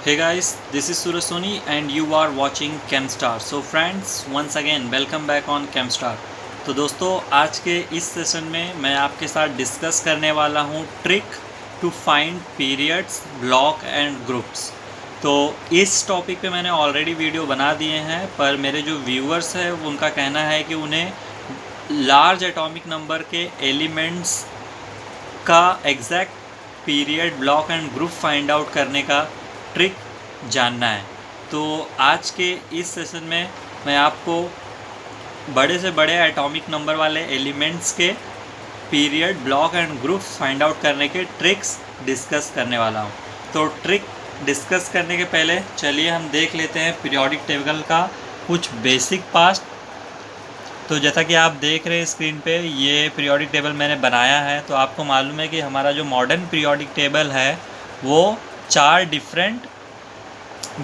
Hey guys, this is Suraj Soni and you are watching ChemStar. So friends, once again welcome back on ChemStar. तो दोस्तों आज के इस session में मैं आपके साथ डिस्कस करने वाला हूँ trick to find periods, block and groups. तो इस टॉपिक पे मैंने ऑलरेडी वीडियो बना दिए हैं, पर मेरे जो व्यूअर्स हैं उनका कहना है कि उन्हें लार्ज एटॉमिक नंबर के एलिमेंट्स का exact period, block and group find out करने का ट्रिक जानना है। तो आज के इस सेशन में मैं आपको बड़े से बड़े एटॉमिक नंबर वाले एलिमेंट्स के period, block and group find out करने के ट्रिक्स डिस्कस करने वाला हूँ। तो ट्रिक डिस्कस करने के पहले चलिए हम देख लेते हैं पीरियोडिक टेबल का कुछ बेसिक पार्ट। तो जैसा कि आप देख रहे हैं स्क्रीन पे, ये पीरियोडिक टेबल मैंने बनाया है। तो आपको मालूम है कि हमारा जो मॉडर्न पीरियोडिक टेबल है वो 4 डिफरेंट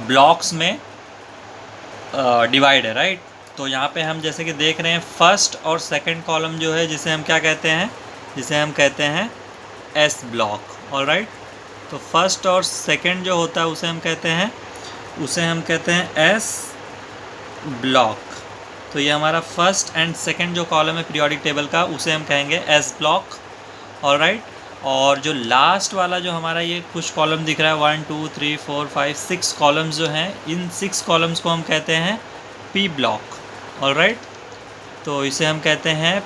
ब्लॉक्स में डिवाइड है, राइट। तो यहाँ पे हम जैसे कि देख रहे हैं फर्स्ट और सेकंड कॉलम जो है, जिसे हम क्या कहते हैं, जिसे हम कहते हैं एस ब्लॉक। ऑलराइट, तो फर्स्ट और सेकंड जो होता है उसे हम कहते हैं एस ब्लॉक। तो ये हमारा फर्स्ट एंड सेकंड जो कॉलम है पीरियोडिक टेबल का, उसे हम कहेंगे एस ब्लॉक। ऑलराइट, और जो लास्ट वाला जो हमारा ये कुछ कॉलम दिख रहा है 1 2 3 4 5 6 कॉलम्स जो हैं, इन 6 कॉलम्स को हम कहते हैं पी ब्लॉक। ऑलराइट, तो इसे हम कहते हैं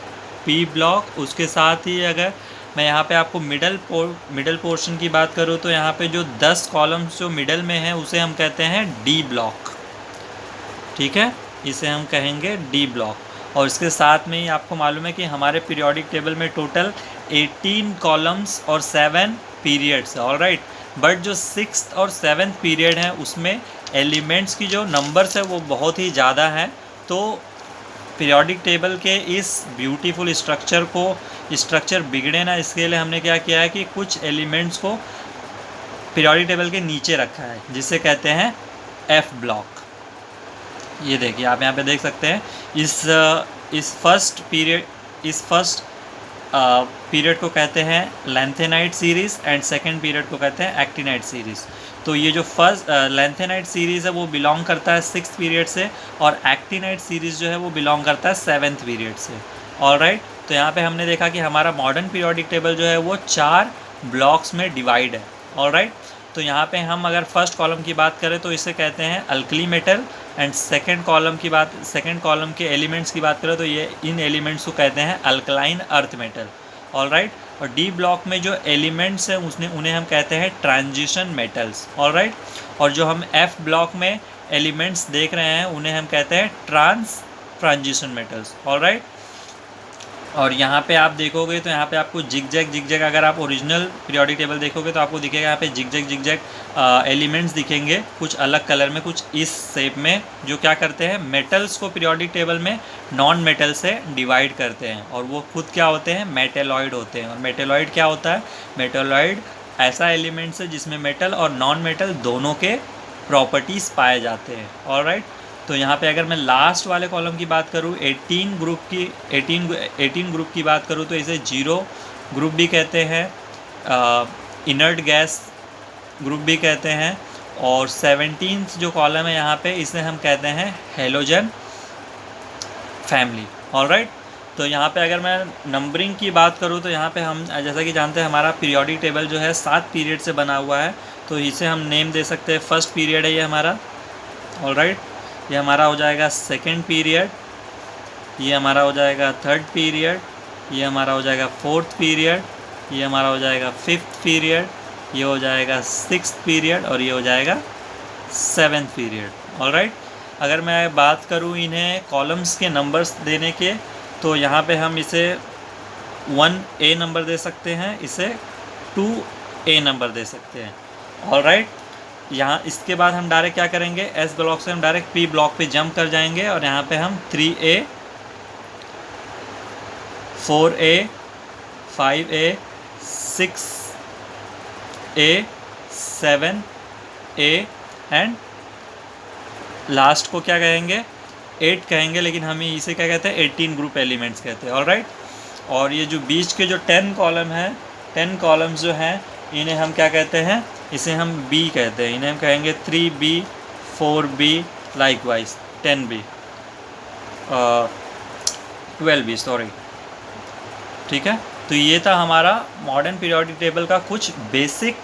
पी ब्लॉक। उसके साथ ही अगर मैं यहाँ पे आपको मिडल पोर्शन की बात करूँ तो यहाँ पे जो 10 कॉलम्स जो मिडल में हैं उसे हम कहते हैं डी ब्लॉक। ठीक है, इसे हम कहेंगे डी ब्लॉक। और इसके साथ में ही आपको मालूम है कि हमारे पीरियोडिक टेबल में टोटल 18 कॉलम्स और 7 पीरियड्स है। ऑलराइट, बट जो 6th और 7th पीरियड है उसमें एलिमेंट्स की जो नंबर्स है वो बहुत ही ज़्यादा है। तो पीरियोडिक टेबल के इस ब्यूटीफुल स्ट्रक्चर बिगड़े ना, इसके लिए हमने क्या किया है कि कुछ एलिमेंट्स को पीरियोडिक टेबल के नीचे रखा है, जिसे कहते हैं एफ ब्लॉक। ये देखिए, आप यहाँ पे देख सकते हैं इस फर्स्ट पीरियड को कहते हैं lanthanide series and second period को कहते हैं एक्टिनाइट सीरीज़। तो ये जो फर्स्ट लैंथेनाइट सीरीज़ है वो बिलोंग करता है 6th पीरियड से, और एक्टिनाइट सीरीज़ जो है वो बिलोंग करता है 7th पीरियड से। ऑलराइट, तो यहाँ पे हमने देखा कि हमारा मॉडर्न पीरियोडिक टेबल जो है वो 4 ब्लॉक्स में डिवाइड है। ऑलराइट, तो यहाँ पे हम अगर फर्स्ट कॉलम की बात करें तो इसे कहते हैं alkali metal, and second column के एलिमेंट्स की बात करें तो ये इन एलिमेंट्स को कहते हैं अल्कलाइन अर्थ मेटल। ऑलराइट, और डी ब्लॉक में जो एलिमेंट्स हैं उन्हें हम कहते हैं ट्रांजिशन मेटल्स। ऑलराइट, और जो हम एफ ब्लॉक में एलिमेंट्स देख रहे हैं उन्हें हम कहते हैं ट्रांजिशन मेटल्स। ऑलराइट, और यहाँ पे आप देखोगे तो यहाँ पे आपको जिग-जैग अगर आप ओरिजिनल पीरियोडिक टेबल देखोगे तो आपको दिखेगा यहाँ पे जिग-जैग एलिमेंट्स दिखेंगे, कुछ अलग कलर में, कुछ इस शेप में, जो क्या करते हैं मेटल्स को पीरियोडिक टेबल में नॉन मेटल से डिवाइड करते हैं, और वो खुद क्या होते हैं, मेटेलॉइड होते हैं। और मेटेलॉइड क्या होता है, मेटेलॉइड ऐसा एलिमेंट्स है जिसमें मेटल और नॉन मेटल दोनों के प्रॉपर्टीज़ पाए जाते हैं। ऑलराइट, तो यहाँ पे अगर मैं लास्ट वाले कॉलम की बात करूँ 18 ग्रुप की बात करूँ तो इसे जीरो ग्रुप भी कहते हैं, इनर्ट गैस ग्रुप भी कहते हैं, और 17th जो कॉलम है यहाँ पे इसे हम कहते हैं हेलोजन फैमिली। ऑलराइट, तो यहाँ पे अगर मैं नंबरिंग की बात करूँ तो यहाँ पे हम जैसा कि जानते हैं हमारा पीरियोडिक टेबल जो है 7 पीरियड से बना हुआ है। तो इसे हम नेम दे सकते हैं, फर्स्ट पीरियड है ये हमारा। ऑलराइट, ये हमारा हो जाएगा सेकंड पीरियड, ये हमारा हो जाएगा थर्ड पीरियड, ये हमारा हो जाएगा फोर्थ पीरियड, ये हमारा हो जाएगा फिफ्थ पीरियड, ये हो जाएगा 6th पीरियड, और ये हो जाएगा 7th पीरियड। ऑलराइट, अगर मैं बात करूँ इन्हें कॉलम्स के नंबर्स देने के, तो यहाँ पे हम इसे 1A नंबर दे सकते हैं, इसे 2A नंबर दे सकते हैं। ऑलराइट, यहाँ इसके बाद हम डायरेक्ट क्या करेंगे, एस ब्लॉक से हम डायरेक्ट पी ब्लॉक पे जंप कर जाएंगे, और यहाँ पे हम 3A 4A 5A 6A 7A and last को क्या कहेंगे, 8 कहेंगे, लेकिन हम इसे क्या कहते हैं 18 ग्रुप एलिमेंट्स कहते हैं। ऑलराइट, और ये जो बीच के जो 10 कॉलम हैं, 10 कॉलम्स जो हैं इन्हें हम क्या कहते हैं, इसे हम बी कहते हैं, इन्हें हम कहेंगे 3b 4b likewise 10b 12b sorry. ठीक है, तो ये था हमारा मॉडर्न पीरियोडिक टेबल का कुछ बेसिक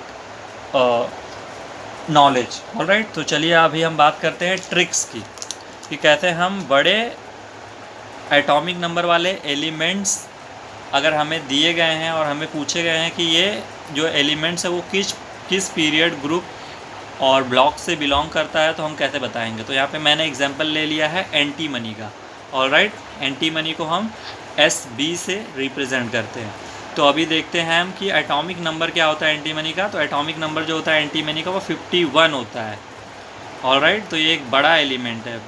नॉलेज। ऑलराइट, तो चलिए अभी हम बात करते हैं ट्रिक्स की, कि कहते हैं हम बड़े एटॉमिक नंबर वाले एलिमेंट्स अगर हमें दिए गए हैं और हमें पूछे गए हैं कि ये जो एलिमेंट्स है वो किस पीरियड ग्रुप और ब्लॉक से बिलोंग करता है, तो हम कैसे बताएंगे। तो यहाँ पे मैंने एग्जांपल ले लिया है एंटीमनी का। ऑलराइट, एंटीमनी को हम SB से रिप्रेजेंट करते हैं। तो अभी देखते हैं हम कि एटॉमिक नंबर क्या होता है एंटीमनी का। तो एटॉमिक नंबर जो होता है एंटीमनी का वो 51 होता है। ऑलराइट, तो ये एक बड़ा एलिमेंट है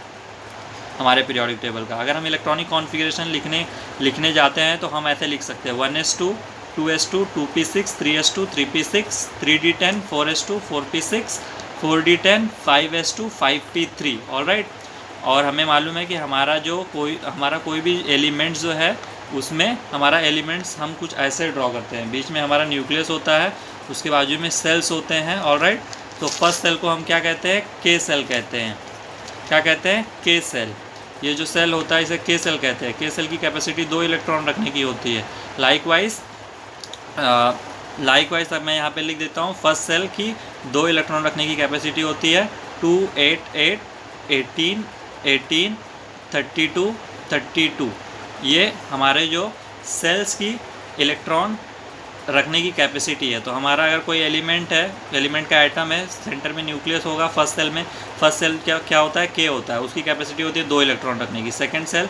हमारे पीरियोडिक टेबल का। अगर हम इलेक्ट्रॉनिक कॉन्फ़िगरेशन लिखने जाते हैं तो हम ऐसे लिख सकते हैं 1s2 2s2 2p6 3s2 3p6 3d10 4s2 4p6 4d10 5s2 5p3। Alright, और हमें मालूम है कि हमारा कोई भी एलिमेंट्स जो है उसमें हमारा एलिमेंट्स हम कुछ ऐसे ड्रॉ करते हैं। बीच में हमारा न्यूक्लियस होता है, उसके बाजू में सेल्स होते हैं। ऑलराइट, तो फर्स्ट सेल को हम क्या कहते हैं, के सेल कहते हैं। क्या कहते हैं, के सेल। ये जो सेल होता है इसे के सेल कहते हैं। के सेल की कैपेसिटी 2 इलेक्ट्रॉन रखने की होती है। लाइकवाइज अब मैं यहाँ पे लिख देता हूँ, फर्स्ट सेल की 2 इलेक्ट्रॉन रखने की कैपेसिटी होती है। 2 8 8 18 18 32 32। ये हमारे जो सेल्स की इलेक्ट्रॉन रखने की कैपेसिटी है। तो हमारा अगर कोई एलिमेंट है, एलिमेंट का एटम है, सेंटर में न्यूक्लियस होगा फर्स्ट सेल में। फर्स्ट सेल क्या होता है, के होता है, उसकी कैपेसिटी होती है 2 इलेक्ट्रॉन रखने की। सेकंड सेल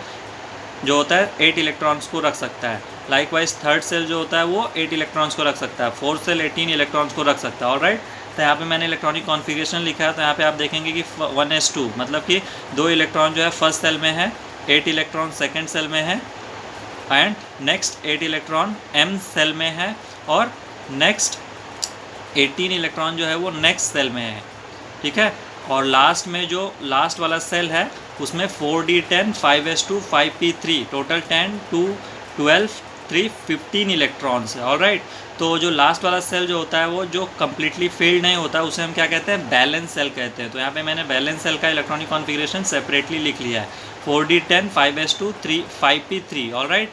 जो होता है 8 इलेक्ट्रॉन्स को रख सकता है। लाइकवाइज थर्ड सेल जो होता है वो 8 इलेक्ट्रॉन्स को रख सकता है। फोर्थ सेल 18 इलेक्ट्रॉन्स को रख सकता है। ऑलराइट, तो यहाँ पे मैंने इलेक्ट्रॉनिक कॉन्फ़िगरेशन लिखा है। तो यहाँ पे आप देखेंगे कि 1s2 मतलब कि 2 इलेक्ट्रॉन जो है फर्स्ट सेल में है, 8 इलेक्ट्रॉन सेकंड सेल में है, and next 8 electron m cell में है, और नेक्स्ट 18 इलेक्ट्रॉन जो है वो नेक्स्ट सेल में है। ठीक है, और लास्ट में जो लास्ट वाला सेल है उसमें 4d10 5s2 5p3 total 10 2 12 3 15 electrons है। ऑलराइट, तो जो लास्ट वाला सेल जो होता है वो जो कम्प्लीटली फिल्ड नहीं होता उसे हम क्या कहते हैं, बैलेंस सेल कहते हैं। तो यहाँ पे मैंने बैलेंस सेल का इलेक्ट्रॉनिक कॉन्फ़िगरेशन सेपरेटली लिख लिया है, 4d10 5s2 5p3। ऑलराइट,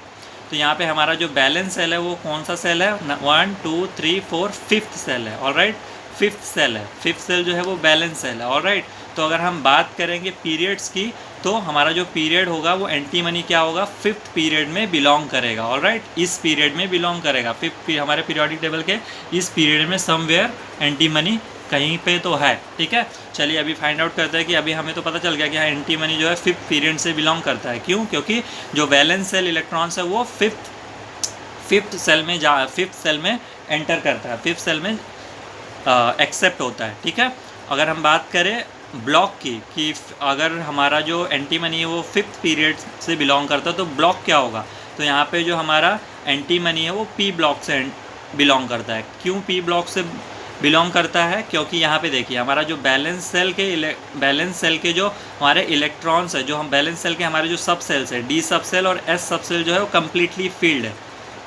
तो यहाँ पे हमारा जो बैलेंस सेल है वो कौन सा सेल है, 1 2 3 4 5th सेल है। ऑलराइट, 5th सेल है, 5th सेल जो है वो बैलेंस सेल है। ऑलराइट, तो अगर हम बात करेंगे पीरियड्स की तो हमारा जो पीरियड होगा वो एंटीमनी क्या होगा, 5th पीरियड में बिलोंग करेगा। ऑलराइट, इस पीरियड में बिलोंग करेगा, हमारे पीरियोडिक टेबल के इस पीरियड में समवेयर एंटीमनी कहीं पे तो है। ठीक है, चलिए अभी फाइंड आउट करते हैं कि अभी हमें तो पता चल गया कि हाँ एंटीमनी जो है 5th पीरियड से बिलोंग करता है। क्यों, क्योंकि जो वैलेंस सेल इलेक्ट्रॉन्स है वो 5th सेल में एंटर करता है, 5th सेल में एक्सेप्ट होता है। ठीक है, अगर हम बात करें ब्लॉक की कि अगर हमारा जो एंटीमनी है वो 5th पीरियड से बिलोंग करता है तो ब्लॉक क्या होगा। तो यहाँ पे जो हमारा एंटीमनी है वो P ब्लॉक से बिलोंग करता है। क्यों P ब्लॉक से बिलोंग करता है, क्योंकि यहाँ पे देखिए हमारा जो बैलेंस सेल के जो हमारे इलेक्ट्रॉन्स है, जो हम बैलेंस सेल के हमारे जो सब सेल्स है D सब सेल और S सब सेल जो है वो कम्प्लीटली फील्ड है।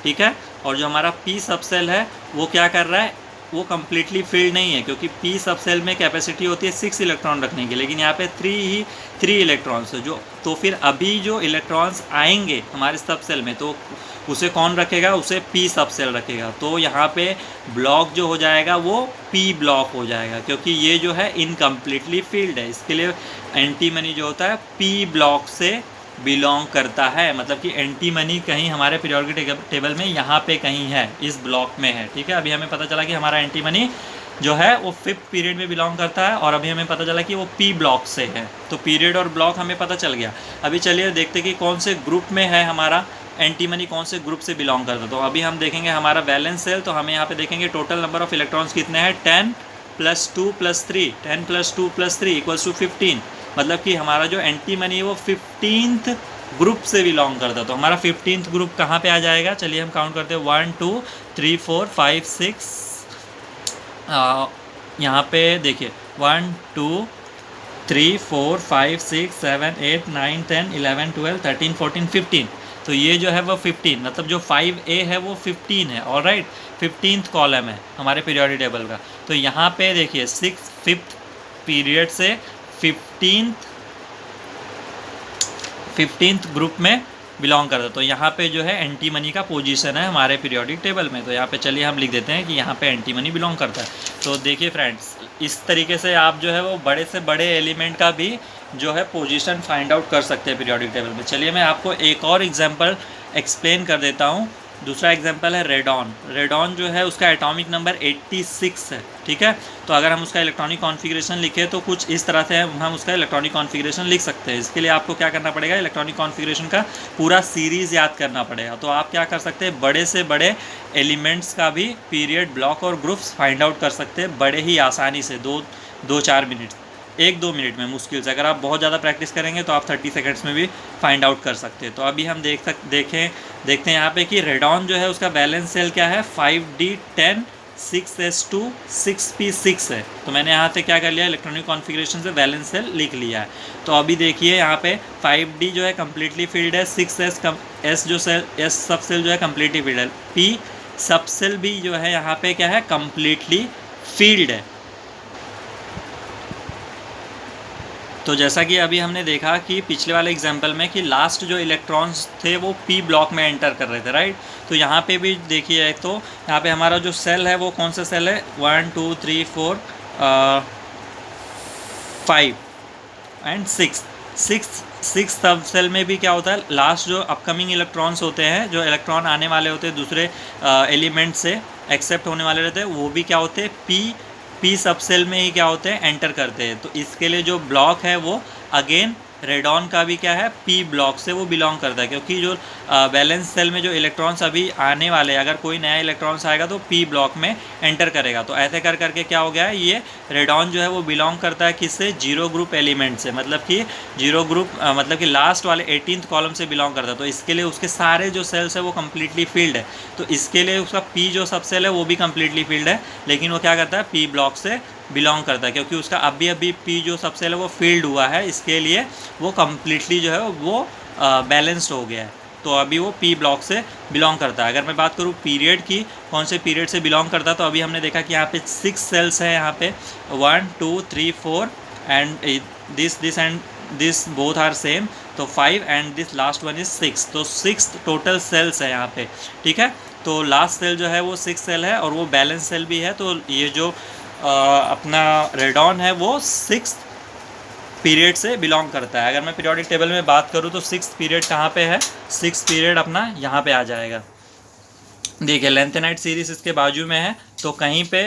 ठीक है, और जो हमारा P सब सेल है वो क्या कर रहा है, वो कम्प्लीटली फील्ड नहीं है, क्योंकि P सब सेल में कैपेसिटी होती है 6 इलेक्ट्रॉन रखने की, लेकिन यहाँ पे 3 इलेक्ट्रॉन्स है। तो फिर अभी जो इलेक्ट्रॉन्स आएंगे हमारे सब सेल में तो उसे कौन रखेगा, उसे P सब सेल रखेगा। तो यहाँ पे ब्लॉक जो हो जाएगा वो P ब्लॉक हो जाएगा, क्योंकि ये जो है इनकम्प्लीटली फील्ड है। इसके लिए एंटीमनी जो होता है P ब्लॉक से बिलोंग करता है, मतलब कि एंटीमनी कहीं हमारे पीरियोडिक टेबल में यहाँ पे कहीं है, इस ब्लॉक में है। ठीक है, अभी हमें पता चला कि हमारा एंटीमनी जो है वो 5th पीरियड में बिलोंग करता है, और अभी हमें पता चला कि वो P ब्लॉक से है। तो पीरियड और ब्लॉक हमें पता चल गया। अभी चलिए देखते कि कौन से ग्रुप में है हमारा एंटीमनी, कौन से ग्रुप से बिलोंग करता है। तो अभी हम देखेंगे हमारा बैलेंस सेल, तो हमें यहाँ पे देखेंगे टोटल नंबर ऑफ इलेक्ट्रॉन्स कितने हैं, 10 + 2 + 3 10 + 2 + 3 = 15। मतलब कि हमारा जो एंटीमनी है वो 15th ग्रुप से बिलोंग करता है। तो हमारा 15th ग्रुप कहाँ पे आ जाएगा, चलिए हम काउंट करते हैं 1 2 3 4 5 6। यहाँ पे देखिए 1 2 3 4 5 6 7 8 9 10 11 12 13 14 15। तो तो ये जो है वो 15, मतलब जो 5A है वो 15 है। ऑलराइट, 15th कॉलम है हमारे पीरियोडिक टेबल का। तो यहाँ पे देखिए 5th पीरियड से 15th ग्रुप में बिलोंग करता है। तो यहाँ पे जो है एंटीमनी का पोजीशन है हमारे पीरियोडिक टेबल में। तो यहाँ पे चलिए हम लिख देते हैं कि यहाँ पे एंटीमनी बिलोंग करता है। तो देखिए फ्रेंड्स, इस तरीके से आप जो है वो बड़े से बड़े एलिमेंट का भी जो है पोजीशन फाइंड आउट कर सकते हैं पीरियोडिक टेबल में। चलिए मैं आपको एक और एग्जांपल एक्सप्लेन कर देता हूँ। दूसरा एग्जांपल है रेडॉन। रेडॉन जो है उसका एटॉमिक नंबर 86 है, ठीक है। तो अगर हम उसका इलेक्ट्रॉनिक कॉन्फ़िगरेशन लिखें तो कुछ इस तरह से हम उसका इलेक्ट्रॉनिक कॉन्फ़िगरेशन लिख सकते हैं। इसके लिए आपको क्या करना पड़ेगा, इलेक्ट्रॉनिक कॉन्फ़िगरेशन का पूरा सीरीज़ याद करना पड़ेगा। तो आप क्या कर सकते हैं, बड़े से बड़े एलिमेंट्स का भी पीरियड, ब्लॉक और ग्रुप्स फाइंड आउट कर सकते हैं बड़े ही आसानी से, 2-4 मिनट, 1-2 मिनट में मुश्किल से। अगर आप बहुत ज़्यादा प्रैक्टिस करेंगे तो आप 30 सेकंड्स में भी फाइंड आउट कर सकते हैं। तो अभी हम देखते हैं यहाँ पे कि रेडॉन जो है उसका बैलेंस सेल क्या है, 5D10 6s2 6p6 है। तो मैंने यहाँ से क्या कर लिया, इलेक्ट्रॉनिक कॉन्फ़िगरेशन से बैलेंस सेल लिख लिया है। तो अभी देखिए यहाँ पे 5D जो है कम्प्लीटली फिल्ड है, 6s जो सेल, S सब सेल जो है कम्प्लीटली फिल्ड है, P सब सेल भी जो है यहाँ पे क्या है, कम्प्लीटली फील्ड है। तो जैसा कि अभी हमने देखा कि पिछले वाले एग्जांपल में कि लास्ट जो इलेक्ट्रॉन्स थे वो पी ब्लॉक में एंटर कर रहे थे, राइट। तो यहाँ पे भी देखिए, तो यहाँ पे हमारा जो सेल है वो कौन सा सेल है, 1 2 3 4 5 एंड 6 सब सेल में भी क्या होता है, लास्ट जो अपकमिंग इलेक्ट्रॉन्स होते हैं, जो इलेक्ट्रॉन आने वाले होते हैं दूसरे एलिमेंट से एक्सेप्ट होने वाले रहते हैं, वो भी क्या होते हैं, पी सब सेल में ही क्या होते हैं, एंटर करते हैं। तो इसके लिए जो ब्लॉक है वो अगेन रेडॉन का भी क्या है, पी ब्लॉक से वो बिलोंग करता है, क्योंकि जो बैलेंस सेल में जो इलेक्ट्रॉन्स अभी आने वाले हैं, अगर कोई नया इलेक्ट्रॉन्स आएगा तो पी ब्लॉक में एंटर करेगा। तो ऐसे कर करके क्या हो गया है, ये रेडॉन जो है वो बिलोंग करता है किससे, जीरो ग्रुप एलिमेंट से, मतलब कि जीरो ग्रुप मतलब कि लास्ट वाले 18th कॉलम से बिलोंग करता है। तो इसके लिए उसके सारे जो सेल्स है वो कम्प्लीटली फील्ड है। तो इसके लिए उसका पी जो सब सेल है वो भी कम्प्लीटली फील्ड है, लेकिन वो क्या करता है, पी ब्लॉक से बिलोंग करता है, क्योंकि उसका अभी पी जो सब सेल है वो फील्ड हुआ है, इसके लिए वो कम्प्लीटली जो है वो बैलेंस्ड हो गया है। तो अभी वो पी ब्लॉक से बिलोंग करता है। अगर मैं बात करूँ पीरियड की, कौन से पीरियड से बिलोंग करता है, तो अभी हमने देखा कि यहाँ पे 6 सेल्स है, यहाँ पे 1 2 3 4 and this and this both are same, तो 5 and this last one is 6। तो 6 टोटल सेल्स है यहाँ पे, ठीक है। तो लास्ट सेल जो है वो 6 सेल है और वो बैलेंस सेल भी है। तो ये जो अपना रेडॉन है वो 6th पीरियड से बिलोंग करता है। अगर मैं पीरियोडिक टेबल में बात करूँ तो 6th पीरियड कहाँ पे है, 6th पीरियड अपना यहाँ पे आ जाएगा। देखिए लेंथेनाइट सीरीज इसके बाजू में है, तो कहीं पे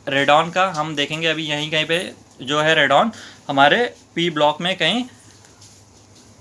रेडॉन का हम देखेंगे अभी, यहीं कहीं पे जो है रेडॉन हमारे पी ब्लॉक में कहीं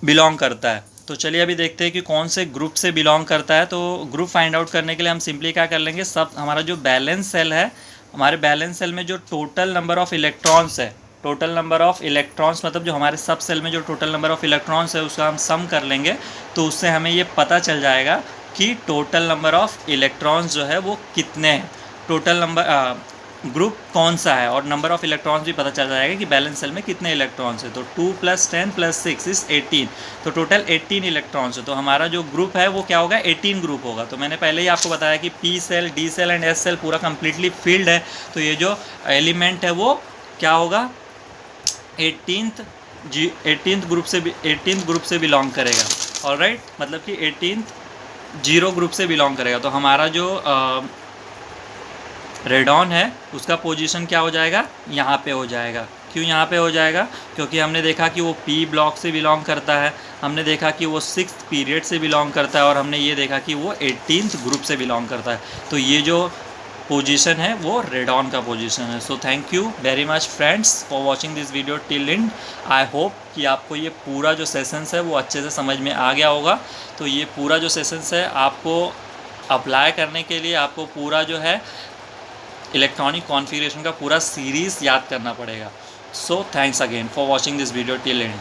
बिलोंग करता है। तो चलिए अभी देखते हैं कि कौन से ग्रुप से बिलोंग करता है। तो ग्रुप फाइंड आउट करने के लिए हम सिंपली क्या कर लेंगे, सब हमारा जो बैलेंस सेल है, हमारे बैलेंस सेल में जो टोटल नंबर ऑफ़ इलेक्ट्रॉन्स है, टोटल नंबर ऑफ़ इलेक्ट्रॉन्स मतलब जो हमारे सब सेल में जो टोटल नंबर ऑफ़ इलेक्ट्रॉन्स है उसका हम सम कर लेंगे। तो उससे हमें ये पता चल जाएगा कि टोटल नंबर ऑफ़ इलेक्ट्रॉन्स जो है वो कितने हैं, टोटल नंबर ग्रुप कौन सा है, और नंबर ऑफ़ इलेक्ट्रॉन्स भी पता चल जाएगा कि बैलेंस सेल में कितने इलेक्ट्रॉन्स है। तो 2 + 10 + 6 इज़ 18, तो टोटल 18 इलेक्ट्रॉन्स है। तो हमारा जो ग्रुप है वो क्या होगा, 18 ग्रुप होगा। तो मैंने पहले ही आपको बताया कि P cell, D cell and S cell पूरा कम्प्लीटली फील्ड है। तो ये जो एलिमेंट है वो क्या होगा, 18th ग्रुप से बिलोंग करेगा। ऑलराइट, मतलब कि 18th जीरो ग्रुप से बिलोंग करेगा। तो हमारा जो रेडॉन है उसका पोजीशन क्या हो जाएगा, यहाँ पे हो जाएगा। क्यों यहाँ पे हो जाएगा, क्योंकि हमने देखा कि वो पी ब्लॉक से बिलोंग करता है, हमने देखा कि वो 6th पीरियड से बिलोंग करता है, और हमने ये देखा कि वो 18th ग्रुप से बिलोंग करता है। तो ये जो पोजीशन है वो रेडॉन का पोजीशन है। So thank you very much friends for watching this video till and. I hope कि आपको ये पूरा जो सेशंस है वो अच्छे से समझ में आ गया होगा। तो ये पूरा जो सेशंस है आपको अप्लाई करने के लिए आपको पूरा जो है इलेक्ट्रॉनिक कॉन्फ़िगरेशन का पूरा सीरीज़ याद करना पड़ेगा। So thanks again for watching this video till and.